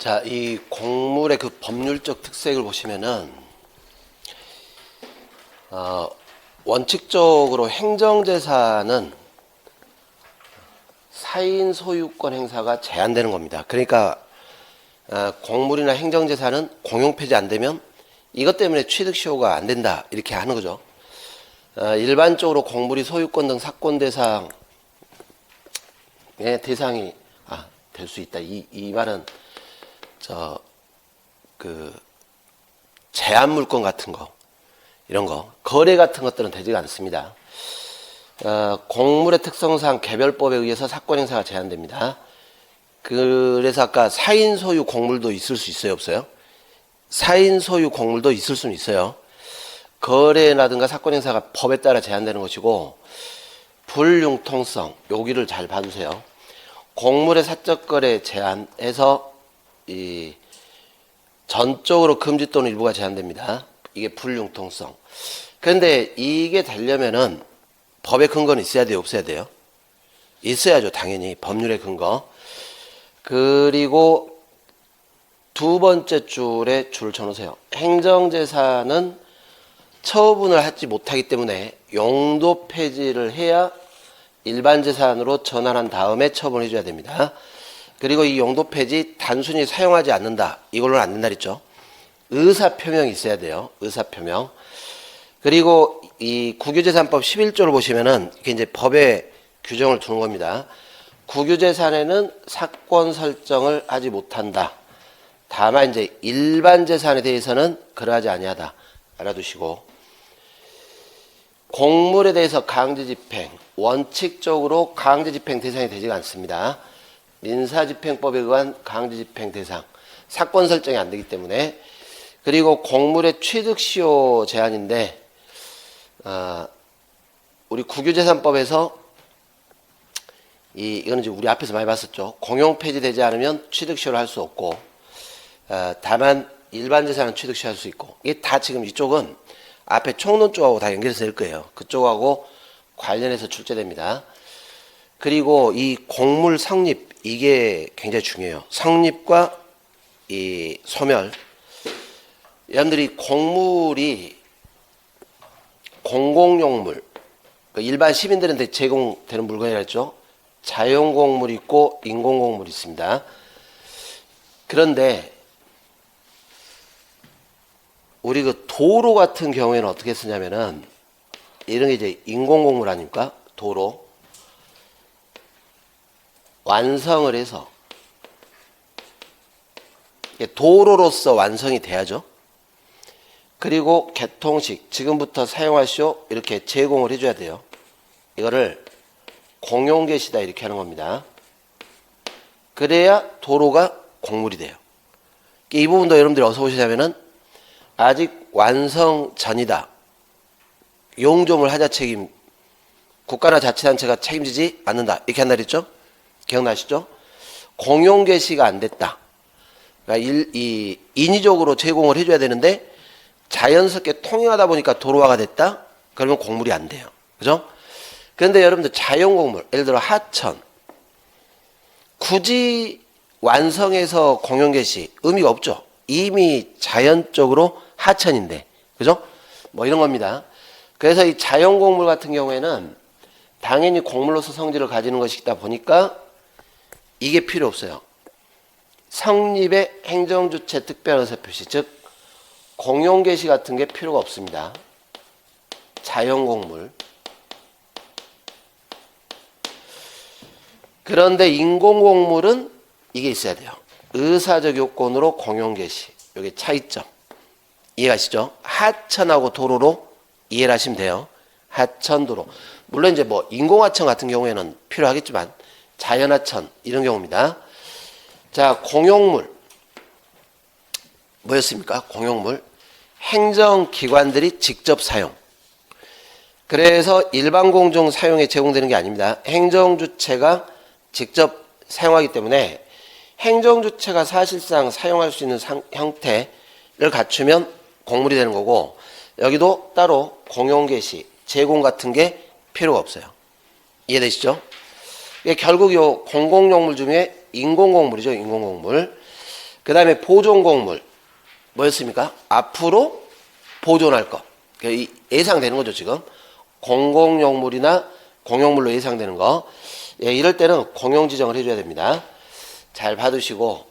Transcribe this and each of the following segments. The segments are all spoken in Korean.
자, 이 공물의 그 법률적 특색을 보시면은 원칙적으로 행정재산은 사인 소유권 행사가 제한되는 겁니다. 그러니까 공물이나 행정재산은 공용폐지 안 되면 이것 때문에 취득시효가 안 된다 이렇게 하는 거죠. 일반적으로 공물이 소유권 등 사건 대상의 대상이 될 수 있다. 이 말은 제한 물건 같은 거, 이런 거, 거래 같은 것들은 되지가 않습니다. 공물의 특성상 개별법에 의해서 사건 행사가 제한됩니다. 그래서 아까 사인 소유 공물도 있을 수 있어요, 없어요? 사인 소유 공물도 있을 수는 있어요. 거래라든가 사건 행사가 법에 따라 제한되는 것이고, 불융통성, 여기를 잘 봐주세요. 공물의 사적 거래 제한해서 전적으로 금지 또는 일부가 제한됩니다. 이게 불융통성. 그런데 이게 되려면은 법의 근거는 있어야 돼요, 없어야 돼요? 있어야죠, 당연히. 법률의 근거. 그리고 두 번째 줄에 줄을 쳐놓으세요. 행정재산은 처분을 하지 못하기 때문에 용도 폐지를 해야 일반 재산으로 전환한 다음에 처분해 줘야 됩니다. 그리고 이 용도 폐지 단순히 사용하지 않는다. 이걸로는 안 된다 그랬죠. 의사표명이 있어야 돼요. 의사표명. 그리고 이 국유재산법 11조를 보시면은 이게 이제 법에 규정을 두는 겁니다. 국유재산에는 사건 설정을 하지 못한다. 다만 이제 일반 재산에 대해서는 그러하지 아니하다. 알아두시고. 공물에 대해서 강제집행, 원칙적으로 강제집행 대상이 되지가 않습니다. 민사집행법에 의한 강제집행 대상, 사건 설정이 안 되기 때문에. 그리고 공물의 취득시효 제한인데 우리 국유재산법에서 이거는 이제 우리 앞에서 많이 봤었죠. 공용 폐지되지 않으면 취득시효를 할 수 없고, 다만 일반 재산은 취득시효 할 수 있고, 이게 다 지금 이쪽은 앞에 총론 쪽하고 다 연결해서 될 거예요. 그쪽하고 관련해서 출제됩니다. 그리고 이 공물 성립, 이게 굉장히 중요해요. 성립과 이 소멸. 여러분들이 공물이 공공용물, 일반 시민들한테 제공되는 물건이라 했죠. 자연공물이 있고 인공공물이 있습니다. 그런데 우리 그 도로 같은 경우에는 어떻게 쓰냐면은 이런 게 이제 인공공물 아닙니까? 도로. 완성을 해서 도로로서 완성이 돼야죠. 그리고 개통식, 지금부터 사용하시오 이렇게 제공을 해줘야 돼요. 이거를 공용개시다 이렇게 하는 겁니다. 그래야 도로가 공물이 돼요. 이 부분도 여러분들이 어디서 보시냐면은 아직 완성 전이다. 용조물 하자 책임, 국가나 자치단체가 책임지지 않는다. 이렇게 한다 그랬죠? 기억나시죠? 공용개시가 안 됐다. 그러니까 인위적으로 제공을 해줘야 되는데 자연스럽게 통행하다 보니까 도로화가 됐다? 그러면 공물이 안 돼요. 그죠? 그런데 여러분들 자연공물, 예를 들어 하천, 굳이 완성해서 공용개시 의미가 없죠. 이미 자연적으로 하천인데, 그죠? 뭐 이런 겁니다. 그래서 이 자연공물 같은 경우에는 당연히 공물로서 성질을 가지는 것이다 보니까 이게 필요 없어요. 성립의 행정주체 특별 의사표시, 즉 공용개시 같은 게 필요가 없습니다. 자연공물. 그런데 인공공물은 이게 있어야 돼요. 의사적 요건으로 공용개시. 여기 차이점. 이해가시죠? 하천하고 도로로 이해를 하시면 돼요. 하천, 도로. 물론 이제 뭐 인공하천 같은 경우에는 필요하겠지만 자연하천 이런 경우입니다. 자, 공용물. 뭐였습니까? 공용물. 행정기관들이 직접 사용. 그래서 일반 공중 사용에 제공되는 게 아닙니다. 행정주체가 직접 사용하기 때문에 행정주체가 사실상 사용할 수 있는 형태를 갖추면 공물이 되는 거고, 여기도 따로 공용개시, 제공 같은 게 필요가 없어요. 이해되시죠? 이게 결국 요 공공용물 중에 인공공물이죠. 인공공물. 그 다음에 보존곡물 뭐였습니까? 앞으로 보존할 것. 예상되는 거죠 지금. 공공용물이나 공용물로 예상되는 거. 예, 이럴 때는 공용 지정을 해줘야 됩니다. 잘 봐두시고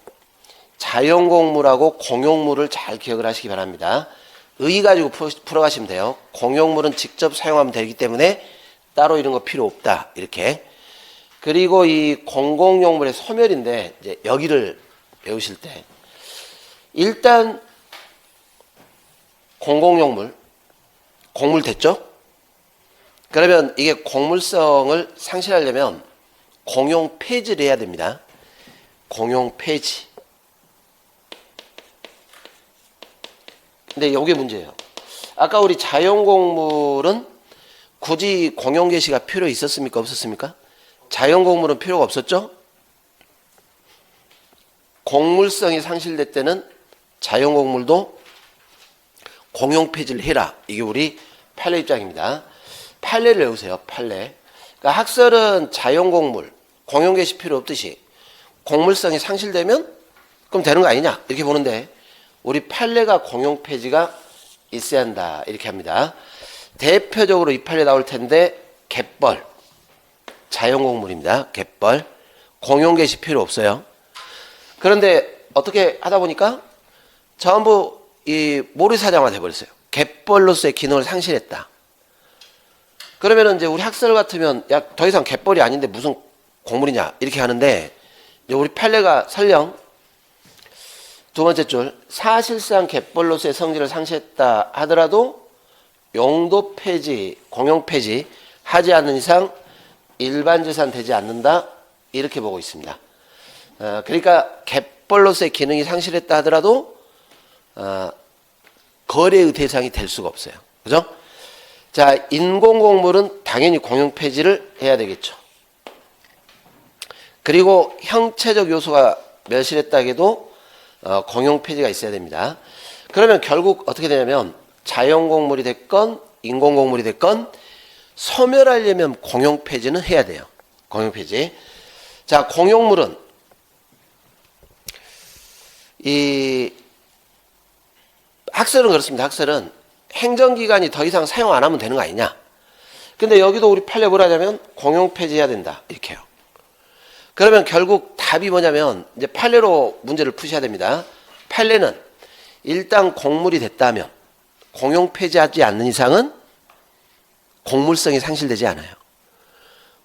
자연곡물하고 공용물을 잘 기억을 하시기 바랍니다. 의 가지고 풀어가시면 돼요. 공용물은 직접 사용하면 되기 때문에 따로 이런 거 필요 없다 이렇게. 그리고 이 공공용물의 소멸인데 이제 여기를 외우실 때 일단 공공용물 공물 됐죠? 그러면 이게 공물성을 상실하려면 공용 폐지를 해야 됩니다. 공용 폐지. 근데 이게 문제예요. 아까 우리 자연곡물은 굳이 공용 개시가 필요 있었습니까? 없었습니까? 자연곡물은 필요가 없었죠? 공물성이 상실될 때는 자연곡물도 공용 폐지를 해라. 이게 우리 판례 입장입니다. 판례를 외우세요. 판례. 그러니까 학설은 자연곡물, 공용 개시 필요 없듯이 공물성이 상실되면 그럼 되는 거 아니냐 이렇게 보는데 우리 판례가 공용 폐지가 있어야 한다 이렇게 합니다. 대표적으로 이 판례 나올 텐데 갯벌 자연곡물입니다. 갯벌 공용 개시 필요 없어요. 그런데 어떻게 하다 보니까 전부 이 모래사장화 돼버렸어요. 갯벌로서의 기능을 상실했다. 그러면은 이제 우리 학설 같으면 야 더 이상 갯벌이 아닌데 무슨 곡물이냐 이렇게 하는데 이제 우리 판례가 설령 두 번째 줄 사실상 갯벌로서의 성질을 상실했다 하더라도 용도 폐지, 공용 폐지 하지 않는 이상 일반 재산 되지 않는다 이렇게 보고 있습니다. 그러니까 갯벌로서의 기능이 상실했다 하더라도 거래의 대상이 될 수가 없어요. 그죠? 자, 인공곡물은 당연히 공용 폐지를 해야 되겠죠. 그리고 형체적 요소가 멸실했다 해도 공용 폐지가 있어야 됩니다. 그러면 결국 어떻게 되냐면 자연곡물이 됐건 인공곡물이 됐건 소멸하려면 공용 폐지는 해야 돼요. 공용 폐지. 자, 공용물은 이 학설은 그렇습니다. 학설은 행정기관이 더 이상 사용 안 하면 되는 거 아니냐. 근데 여기도 우리 판례 뭐라 하냐면 공용 폐지해야 된다. 이렇게요. 그러면 결국 답이 뭐냐면 이제 판례로 문제를 푸셔야 됩니다. 판례는 일단 곡물이 됐다면 공용 폐지하지 않는 이상은 곡물성이 상실되지 않아요.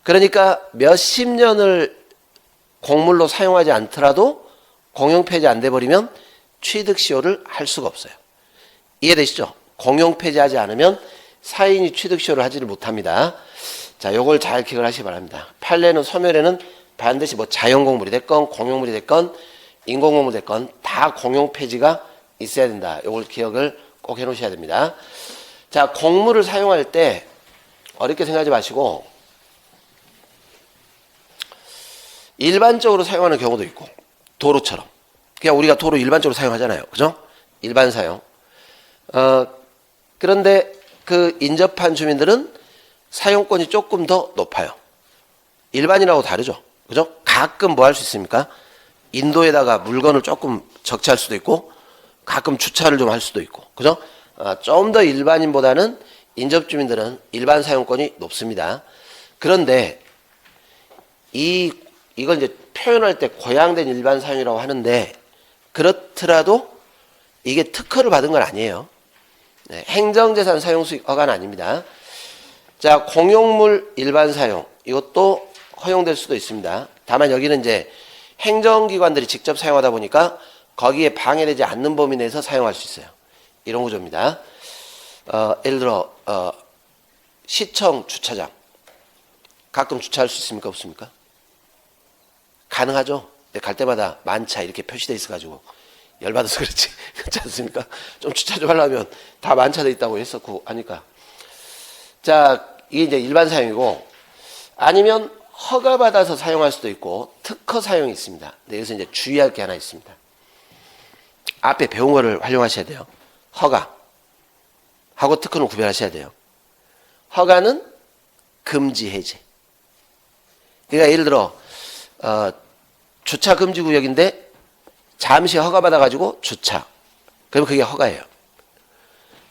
그러니까 몇십 년을 곡물로 사용하지 않더라도 공용 폐지 안 돼버리면 취득시효를 할 수가 없어요. 이해되시죠? 공용 폐지하지 않으면 사인이 취득시효를 하지를 못합니다. 자, 요걸 잘 기억을 하시기 바랍니다. 판례는 소멸에는 반드시 뭐 자연곡물이 됐건 공용물이 됐건 인공곡물이 됐건 다 공용 폐지가 있어야 된다. 요걸 기억을 꼭 해놓으셔야 됩니다. 자, 곡물을 사용할 때 어렵게 생각하지 마시고 일반적으로 사용하는 경우도 있고 도로처럼 그냥 우리가 도로 일반적으로 사용하잖아요. 그죠? 일반 사용. 그런데 그 인접한 주민들은 사용권이 조금 더 높아요. 일반인하고 다르죠. 그죠? 가끔 뭐 할 수 있습니까? 인도에다가 물건을 조금 적재할 수도 있고 가끔 주차를 좀 할 수도 있고 그죠? 좀 더 일반인보다는 인접주민들은 일반 사용권이 높습니다. 그런데 이걸 이제 표현할 때 고양된 일반 사용이라고 하는데 그렇더라도 이게 특허를 받은 건 아니에요. 네, 행정재산 사용수익 허가는 아닙니다. 자, 공용물 일반 사용 이것도 허용될 수도 있습니다. 다만 여기는 이제 행정기관들이 직접 사용하다 보니까 거기에 방해되지 않는 범위 내에서 사용할 수 있어요. 이런 구조입니다. 예를 들어 시청 주차장 가끔 주차할 수 있습니까? 없습니까? 가능하죠. 갈 때마다 만차 이렇게 표시되어 있어가지고 열받아서 그렇지 그렇지 않습니까? 좀 주차 좀 하려면 다 만차돼 있다고 했었고 하니까. 자, 이게 이제 일반 사용이고 아니면 허가받아서 사용할 수도 있고 특허 사용이 있습니다. 근데 여기서 이제 주의할 게 하나 있습니다. 앞에 배운 거를 활용하셔야 돼요. 허가 하고 특허는 구별하셔야 돼요. 허가는 금지 해제. 그러니까 예를 들어 주차 금지 구역인데 잠시 허가받아가지고 주차. 그럼 그게 허가예요.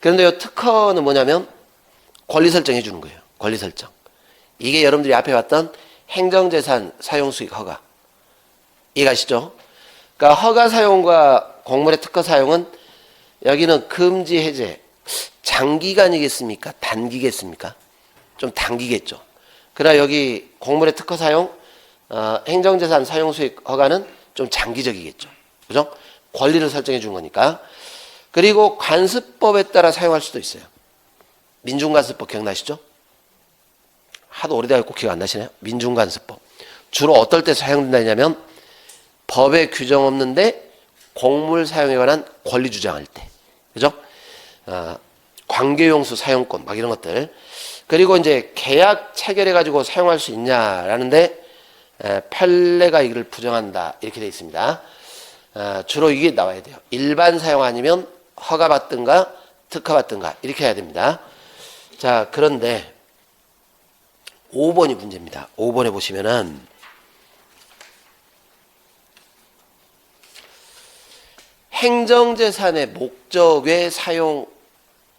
그런데 이 특허는 뭐냐면 권리 설정해 주는 거예요. 권리 설정. 이게 여러분들이 앞에 봤던 행정재산 사용수익 허가. 이해가시죠? 그러니까 허가 사용과 곡물의 특허 사용은 여기는 금지 해제. 장기간이겠습니까? 단기겠습니까? 좀 단기겠죠. 그러나 여기 곡물의 특허 사용, 행정재산 사용수익 허가는 좀 장기적이겠죠. 그죠? 권리를 설정해 준 거니까. 그리고 관습법에 따라 사용할 수도 있어요. 민중관습법 기억나시죠? 하도 오래돼서 기억 안 나시나요? 민중관습법. 주로 어떨 때 사용된다냐면 법에 규정 없는데 곡물 사용에 관한 권리 주장할 때. 그죠? 관계용수 사용권 막 이런 것들. 그리고 이제 계약 체결해 가지고 사용할 수 있냐라는데 판례가 이를 부정한다 이렇게 되어 있습니다. 주로 이게 나와야 돼요. 일반 사용 아니면 허가받든가 특허받든가 이렇게 해야 됩니다. 자, 그런데 5번이 문제입니다. 5번에 보시면은 행정재산의 목적의 사용이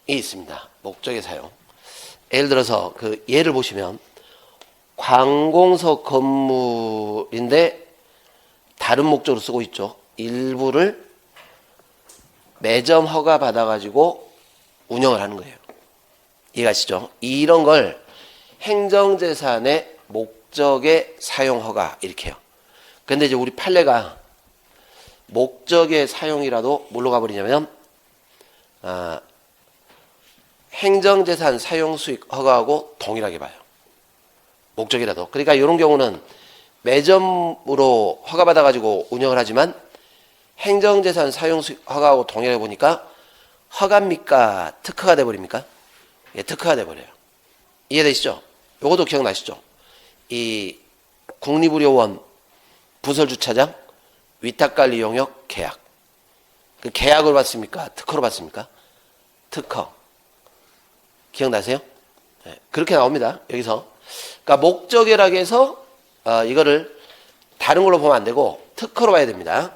있습니다. 목적의 사용. 예를 들어서 그 예를 보시면 관공서 건물인데 다른 목적으로 쓰고 있죠. 일부를 매점 허가 받아가지고 운영을 하는 거예요. 이해가시죠? 이런 걸 행정재산의 목적의 사용 허가 이렇게 해요. 근데 이제 우리 판례가 목적의 사용이라도 뭘로 가버리냐면 행정재산 사용수익 허가하고 동일하게 봐요. 목적이라도. 그러니까 이런 경우는 매점으로 허가받아가지고 운영을 하지만 행정재산 사용수익 허가하고 동일하게 보니까 허가입니까? 특허가 돼버립니까? 예, 특허가 돼버려요. 이해되시죠? 요것도 기억나시죠? 이 국립의료원 부설주차장 위탁관리 용역 계약. 그 계약으로 받습니까? 특허로 받습니까? 특허. 기억나세요? 네, 그렇게 나옵니다. 여기서. 그러니까 목적이라고 해서 이거를 다른 걸로 보면 안 되고 특허로 봐야 됩니다.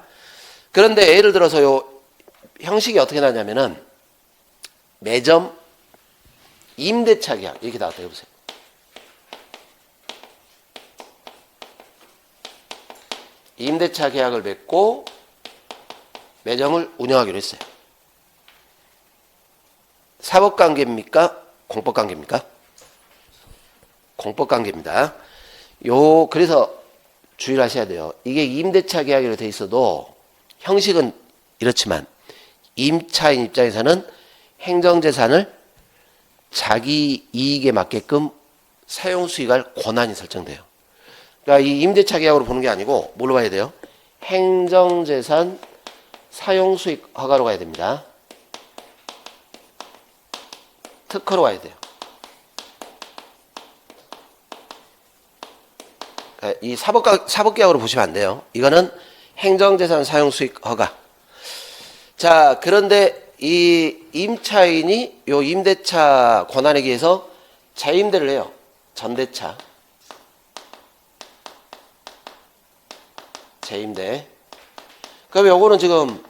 그런데 예를 들어서 요 형식이 어떻게 나냐면은 매점 임대차 계약 이렇게 나왔다 해보세요. 임대차 계약을 맺고 매점을 운영하기로 했어요. 사법관계입니까? 공법관계입니까? 공법관계입니다. 그래서 주의를 하셔야 돼요. 이게 임대차 계약으로 돼 있어도 형식은 이렇지만 임차인 입장에서는 행정재산을 자기 이익에 맞게끔 사용수익할 권한이 설정돼요. 그러니까 이 임대차 계약으로 보는 게 아니고 뭘로 봐야 돼요? 행정재산 사용수익 허가로 가야 됩니다. 특허로 가야 돼요. 이 사법계약으로 보시면 안 돼요. 이거는 행정재산 사용수익 허가. 자, 그런데 이 임차인이 요 임대차 권한에 의해서 재임대를 해요. 전대차. 재임대. 그럼 요거는 지금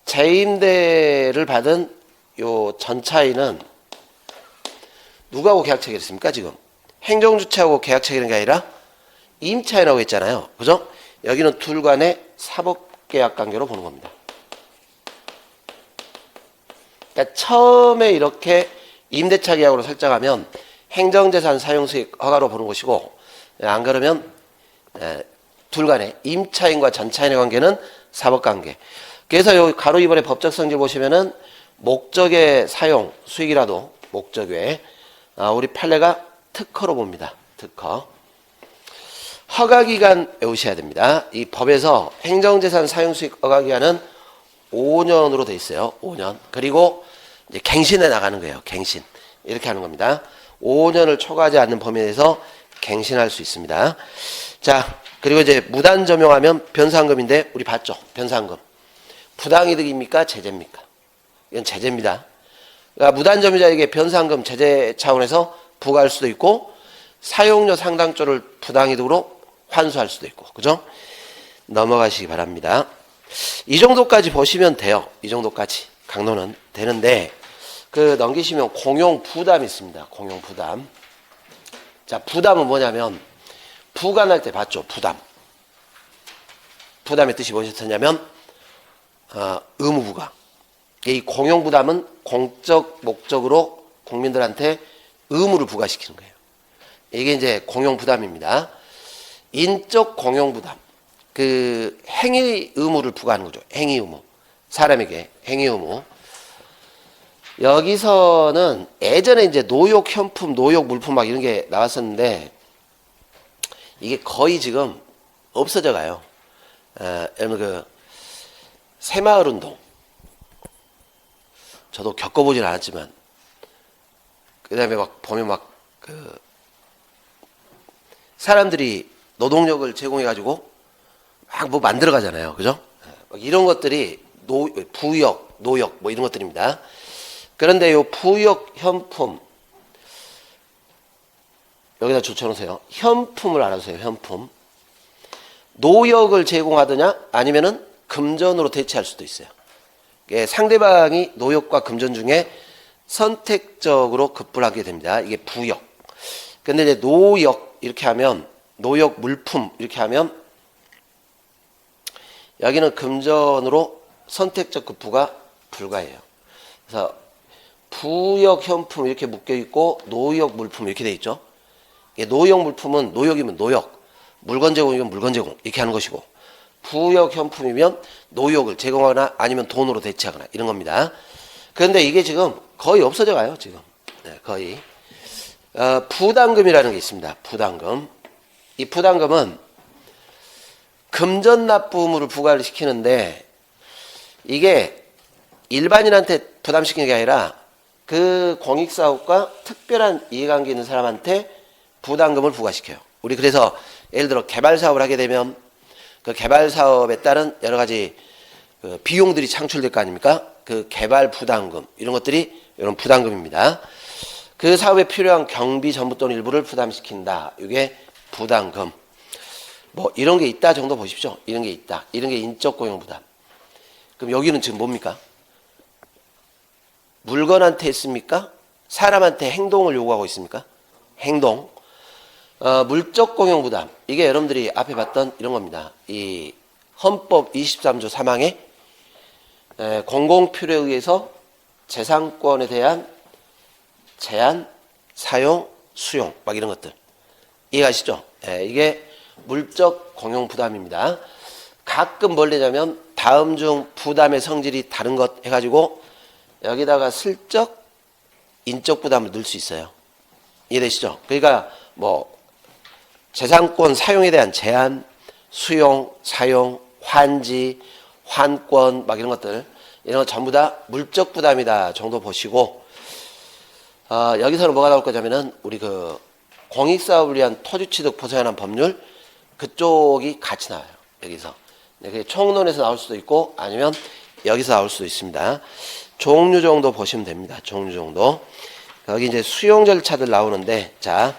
재임대를 받은 요 전차인은 누구하고 계약 체결했습니까? 지금 행정주차하고 계약 체결한 게 아니라 임차인하고 했잖아요. 그죠? 여기는 둘 간의 사법계약 관계로 보는 겁니다. 그러니까 처음에 이렇게 임대차 계약으로 설정하면 행정재산 사용수익 허가로 보는 것이고, 안 그러면 둘 간의 임차인과 전차인의 관계는 사법관계. 그래서 요 가로 2번의 법적 성질 보시면은 목적의 사용 수익이라도 목적 외에 우리 판례가 특허로 봅니다. 특허. 허가기간 외우셔야 됩니다. 이 법에서 행정재산 사용수익 허가기간은 5년으로 돼 있어요. 5년. 그리고 이제 갱신해 나가는 거예요. 갱신. 이렇게 하는 겁니다. 5년을 초과하지 않는 범위에 대해서 갱신할 수 있습니다. 자, 그리고 이제 무단점용하면 변상금인데 우리 봤죠? 변상금. 부당이득입니까? 제재입니까? 이건 제재입니다. 그러니까 무단점유자에게 변상금 제재 차원에서 부과할 수도 있고 사용료 상당조를 부당이득으로 환수할 수도 있고, 그죠? 넘어가시기 바랍니다. 이 정도까지 보시면 돼요. 이 정도까지 강론은 되는데, 넘기시면 공용 부담이 있습니다. 공용 부담. 자, 부담은 뭐냐면 부관할 때 봤죠? 부담. 부담의 뜻이 무엇이었냐면 의무부과. 이 공용 부담은 공적 목적으로 국민들한테 의무를 부과시키는 거예요. 이게 이제 공용 부담입니다. 인적 공용 부담. 행위 의무를 부과하는 거죠. 행위 의무. 사람에게 행위 의무. 여기서는 예전에 이제 노역 현품, 노역 물품 막 이런 게 나왔었는데 이게 거의 지금 없어져 가요. 여러분 새마을 운동 저도 겪어보진 않았지만 그 다음에 막 보면 사람들이 노동력을 제공해 가지고 막 뭐 만들어 가잖아요. 그죠? 이런 것들이 부역, 노역 뭐 이런 것들입니다. 그런데 요 부역 현품 여기다 붙여놓으세요. 현품을 알아주세요. 현품. 노역을 제공하느냐 아니면은 금전으로 대체할 수도 있어요. 상대방이 노역과 금전 중에 선택적으로 급부하게 됩니다. 이게 부역. 근데 이제 노역 이렇게 하면 노역 물품 이렇게 하면 여기는 금전으로 선택적 급부가 불가해요. 그래서 부역 현품 이렇게 묶여 있고 노역 물품 이렇게 돼 있죠. 노역 물품은 노역이면 노역, 물건 제공이면 물건 제공 이렇게 하는 것이고 부역 현품이면 노역을 제공하거나 아니면 돈으로 대체하거나 이런 겁니다. 그런데 이게 지금 거의 없어져 가요. 지금 거의 부담금이라는 게 있습니다. 부담금. 이 부담금은 금전 납부물을 부과를 시키는데 이게 일반인한테 부담시키는 게 아니라 그 공익사업과 특별한 이해관계 있는 사람한테 부담금을 부과시켜요. 우리 그래서 예를 들어 개발사업을 하게 되면 그 개발사업에 따른 여러 가지 비용들이 창출될 거 아닙니까? 그 개발 부담금 이런 것들이 이런 부담금입니다. 그 사업에 필요한 경비 전부 또는 일부를 부담시킨다. 이게 부담금. 뭐 이런 게 있다 정도 보십시오. 이런 게 있다. 이런 게 인적 고용 부담. 그럼 여기는 지금 뭡니까? 물건한테 있습니까? 사람한테 행동을 요구하고 있습니까? 행동. 물적 공용 부담. 이게 여러분들이 앞에 봤던 이런 겁니다. 이 헌법 23조 3항에 공공필요에 의해서 재산권에 대한 제한, 사용, 수용 막 이런 것들. 이해가시죠? 이게 물적 공용 부담입니다. 가끔 뭘 내냐면 다음 중 부담의 성질이 다른 것 해가지고 여기다가 슬쩍 인적 부담을 넣을 수 있어요. 이해되시죠? 그러니까 뭐 재산권 사용에 대한 제한, 수용, 사용, 환지, 환권 막 이런 것들 이런 거 전부 다 물적 부담이다 정도 보시고 여기서는 뭐가 나올 거냐면은 우리 공익사업을 위한 토지취득 보상에 관한 법률 그쪽이 같이 나와요. 여기서 그게 총론에서 나올 수도 있고 아니면 여기서 나올 수도 있습니다. 종류 정도 보시면 됩니다. 종류 정도. 여기 이제 수용 절차들 나오는데 자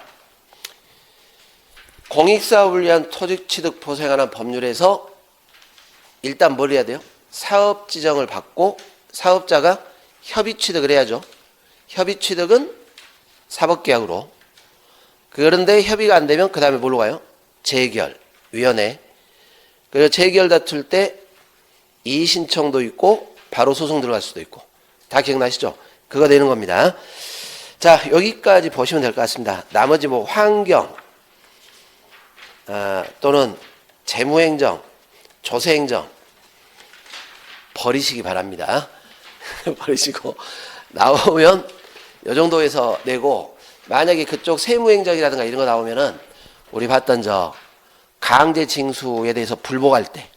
공익사업을 위한 토지취득 보상에 관한 법률에서 일단 뭘 해야 돼요? 사업 지정을 받고 사업자가 협의 취득을 해야죠. 협의 취득은 사법계약으로. 그런데 협의가 안 되면 그 다음에 뭘로 가요? 재결, 위원회. 그리고 재결 다툴 때 이의신청도 있고 바로 소송 들어갈 수도 있고 다 기억나시죠? 그거 되는 겁니다. 자 여기까지 보시면 될 것 같습니다. 나머지 뭐 환경 또는 재무행정, 조세행정 버리시기 바랍니다. 버리시고 나오면 이 정도에서 내고 만약에 그쪽 세무행정이라든가 이런 거 나오면은 우리 봤던 저 강제징수에 대해서 불복할 때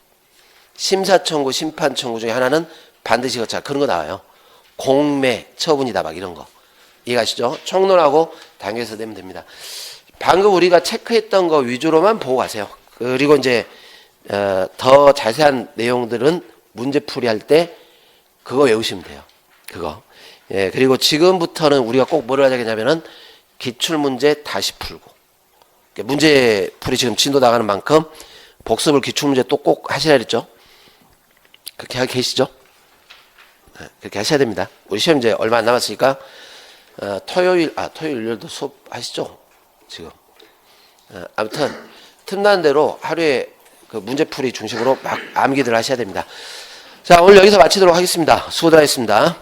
심사청구, 심판청구 중에 하나는 반드시 거쳐 그런 거 나와요. 공매 처분이다 막 이런 거 이해가시죠? 총론하고 당겨서 내면 됩니다. 방금 우리가 체크했던 거 위주로만 보고 가세요. 그리고 이제 더 자세한 내용들은 문제풀이 할 때 그거 외우시면 돼요. 그거. 예, 그리고 지금부터는 우리가 꼭 뭐를 하자겠냐면은 기출문제 다시 풀고 문제풀이 지금 진도 나가는 만큼 복습을 기출문제 또 꼭 하셔야 했죠. 그렇게 하고 계시죠? 네, 그렇게 하셔야 됩니다. 우리 시험 이제 얼마 안 남았으니까 토요일 일요일도 수업 하시죠? 지금. 아무튼 틈나는 대로 하루에 그 문제풀이 중심으로 막 암기들 하셔야 됩니다. 자, 오늘 여기서 마치도록 하겠습니다. 수고들 하셨습니다.